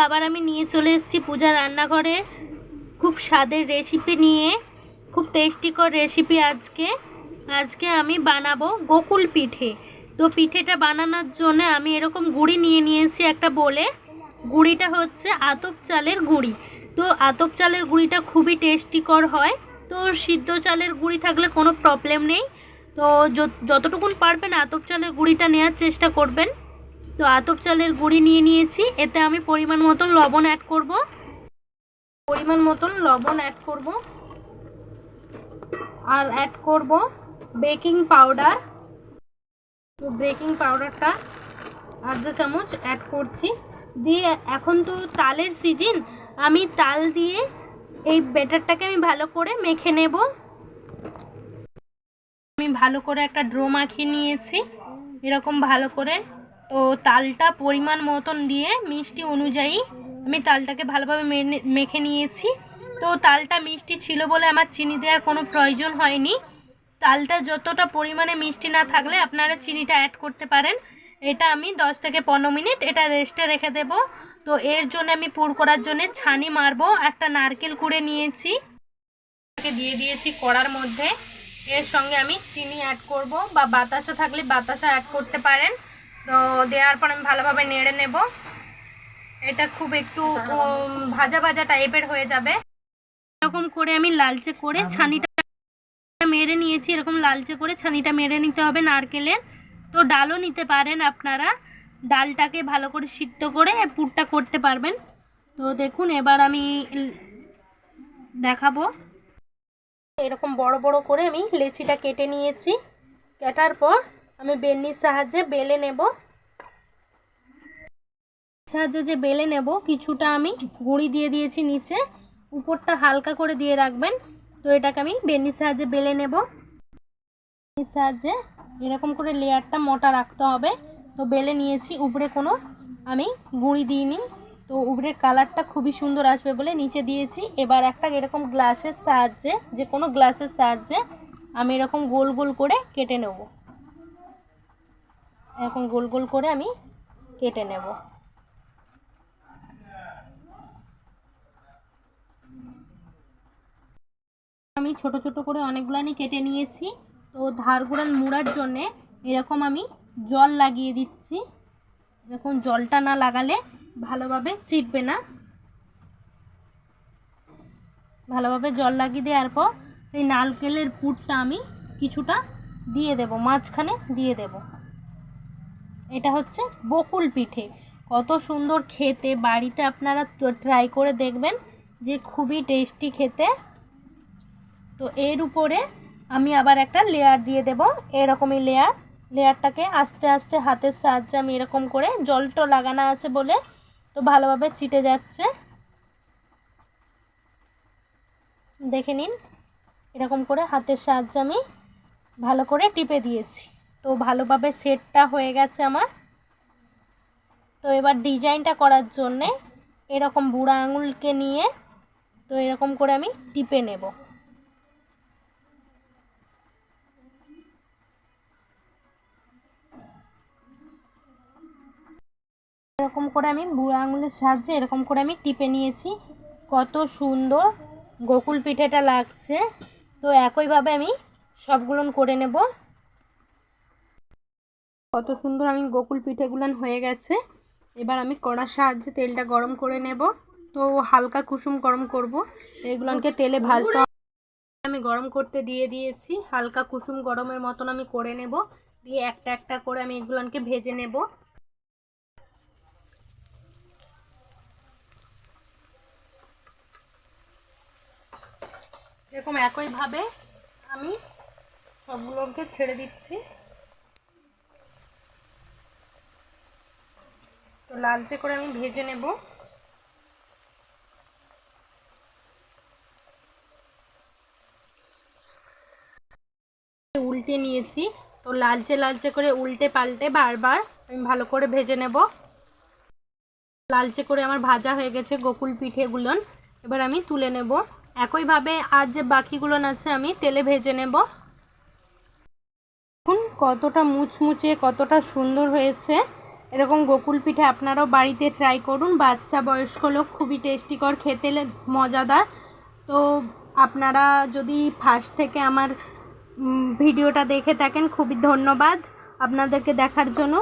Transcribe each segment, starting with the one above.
আবার আমি নিয়ে চলে এসেছি পূজা রান্নাঘরে খুব স্বাদের রেসিপি নিয়ে, খুব টেস্টিকর রেসিপি। আজকে আমি বানাবো গোকুল পিঠে। তো পিঠেটা বানানোর জন্য আমি এরকম গুঁড়ি নিয়ে নিয়েছি একটা বলে। গুঁড়িটা হচ্ছে আতপ চালের গুঁড়ি। তো আতপ চালের গুঁড়িটা খুবই টেস্টিকর হয়। তো সিদ্ধ চালের গুঁড়ি থাকলে কোনো প্রবলেম নেই। তো যতটুকুন পারবেন আতপ চালের গুঁড়িটা নেওয়ার চেষ্টা করবেন। তো আতপ চালের গুঁড়ি নিয়ে নিয়েছি। এতে আমি পরিমাণ মতন লবণ অ্যাড করব। আর অ্যাড করব বেকিং পাউডার। তো বেকিং পাউডারটা আধা চামচ অ্যাড করছি। দিয়ে এখন তো তালের সিজন, আমি তাল দিয়ে এই ব্যাটারটাকে আমি ভালো করে মেখে নেব। আমি ভালো করে একটা ড্রো মাখিয়ে নিয়েছি এরকম ভালো করে। তো তালটা পরিমাণ মতন দিয়ে মিষ্টি অনুযায়ী আমি তালটাকে ভালোভাবে মেখে নিয়েছি। তো তালটা মিষ্টি ছিল বলে আমার চিনি দেওয়ার কোনো প্রয়োজন হয়নি। তালটা যতটা পরিমাণে মিষ্টি না থাকলে আপনারা চিনিটা অ্যাড করতে পারেন। এটা আমি 10 থেকে 15 মিনিট এটা রেস্টে রেখে দেব। তো এর জন্য আমি পুর করার জন্য ছানি মারবো। একটা নারকেল কুড়ে নিয়েছি, দিয়ে দিয়েছি কড়ার মধ্যে। এর সঙ্গে আমি চিনি অ্যাড করব, বা বাতাসা থাকলে বাতাসা অ্যাড করতে পারেন। তো দেওয়ার পর আমি ভালোভাবে নেড়ে নেব। এটা খুব একটু ভাজা ভাজা টাইপের হয়ে যাবে। এরকম করে আমি লালচে করে ছানিটা মেরে নিয়েছি। এরকম লালচে করে ছানিটা মেরে নিতে হবে নারকেলের। তো ডালও নিতে পারেন আপনারা, ডালটাকে ভালো করে সিদ্ধ করে পুরটা করতে পারবেন। তো দেখুন এবার আমি দেখাবো। এরকম বড় বড় করে আমি লেচিটা কেটে নিয়েছি। কাটার পর আমি বেলনির সাহায্যে বেলে নেব। কিছুটা আমি গুঁড়ি দিয়ে দিয়েছি নিচে, উপরটা হালকা করে দিয়ে রাখবেন। তো এটাকে আমি বেলনির সাহায্যে বেলে নেব। বেলনির সাহায্যে এরকম করে লেয়ারটা মোটা রাখতে হবে। তো বেলে নিয়েছি, উপরে কোনো আমি গুঁড়ি দিইনি। তো উপরের কালারটা খুবই সুন্দর আসবে বলে নিচে দিয়েছি। এবার একটা এরকম গ্লাসের সাহায্যে, যে কোনো গ্লাসের সাহায্যে আমি এরকম গোল গোল করে কেটে নেব। এরকম গোল গোল করে আমি কেটে নেব। আমি ছোট ছোট করে অনেকগুলানি কেটে নিয়েছি। তো ধারগুড়ান মুড়ার জন্যে এরকম আমি জল লাগিয়ে দিচ্ছি। এখন জলটা না লাগালে ভালোভাবে চিটবে না। ভালোভাবে জল লাগিয়ে দেওয়ার পর সেই নারকেলের পুরটা আমি কিছুটা দিয়ে দেব, মাঝখানে দিয়ে দেব। এটা হচ্ছে বকুল পিঠে। কত সুন্দর খেতে, বাড়িতে আপনারা ট্রাই করে দেখবেন যে খুবই টেস্টি খেতে। তো এর উপরে আমি আবার একটা লেয়ার দিয়ে দেব, এরকমই লেয়ারটাকে আস্তে আস্তে হাতের সাহায্যে আমি এরকম করে, জলটা লাগানো আছে বলে তো ভালোভাবে চিটে যাচ্ছে, দেখে নিন। এরকম করে হাতের সাহায্যে আমি ভালো করে টিপে দিয়েছি। তো ভালোভাবে সেটটা হয়ে গেছে আমার। তো এবার ডিজাইনটা করার জন্যে এরকম বুড়া আঙুলকে নিয়ে তো এরকম করে আমি টিপে নেব। এরকম করে আমি বুড়া আঙুলের সাহায্যে এরকম করে আমি টিপে নিয়েছি। কত সুন্দর গোকুল পিঠেটা লাগছে। তো একইভাবে আমি সবগুলো করে নেব। কত সুন্দর আমি গোকুল পিঠেগুলো হয়ে গেছে। এবার আমি কড়ার সাহায্যে তেলটা গরম করে নেব। তো হালকা কুসুম গরম করব, এগুলোকে তেলে ভাজতে আমি গরম করতে দিয়ে দিয়েছি। হালকা কুসুম গরমের মতন আমি করে নেব। দিয়ে একটা একটা করে আমি এগুলোকে ভেজে নেব। এরকম একইভাবে আমি সবগুলোকে ছেড়ে দিচ্ছি। তো লালচে করে আমি ভেজে নেব। উল্টে নিয়েছি। তো লালচে লালচে করে উল্টে পাল্টে বারবার আমি ভালো করে ভেজে নেব। লালচে করে আমার ভাজা হয়ে গেছে গোকুল পিঠেগুলো। এবার আমি তুলে নেব। একইভাবে আর যে বাকিগুলো আছে আমি তেলে ভেজে নেব। দেখুন কতটা মুচমুচে, কতটা সুন্দর হয়েছে। এরকম গোকুল পিঠে আপনারাও বাড়িতে ট্রাই করুন। বাচ্চা বয়স্ক লোক খুবই টেস্টিকর, খেতে মজাদার। তো আপনারা যদি ফার্স্ট থেকে আমার ভিডিওটা দেখে থাকেন, খুবই ধন্যবাদ আপনাদেরকে দেখার জন্য,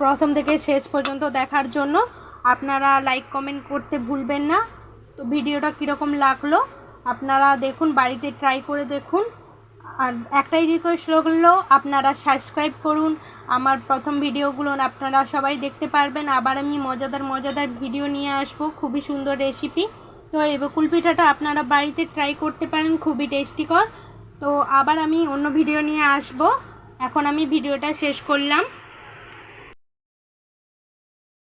প্রথম থেকে শেষ পর্যন্ত দেখার জন্য। আপনারা লাইক কমেন্ট করতে ভুলবেন না। তো ভিডিওটা কীরকম লাগলো আপনারা দেখুন, বাড়িতে ট্রাই করে দেখুন। আর একটাই রিকোয়েস্ট রইলো, আপনারা সাবস্ক্রাইব করুন। আমার প্রথম ভিডিওগুলো আপনারা সবাই দেখতে পারবেন। আবার আমি মজাদার ভিডিও নিয়ে আসবো, খুবই সুন্দর রেসিপি। তো এই বকুল পিঠাটা আপনারা বাড়িতে ট্রাই করতে পারেন, খুবই টেস্টিকর। তো আবার আমি অন্য ভিডিও নিয়ে আসবো। এখন আমি ভিডিওটা শেষ করলাম।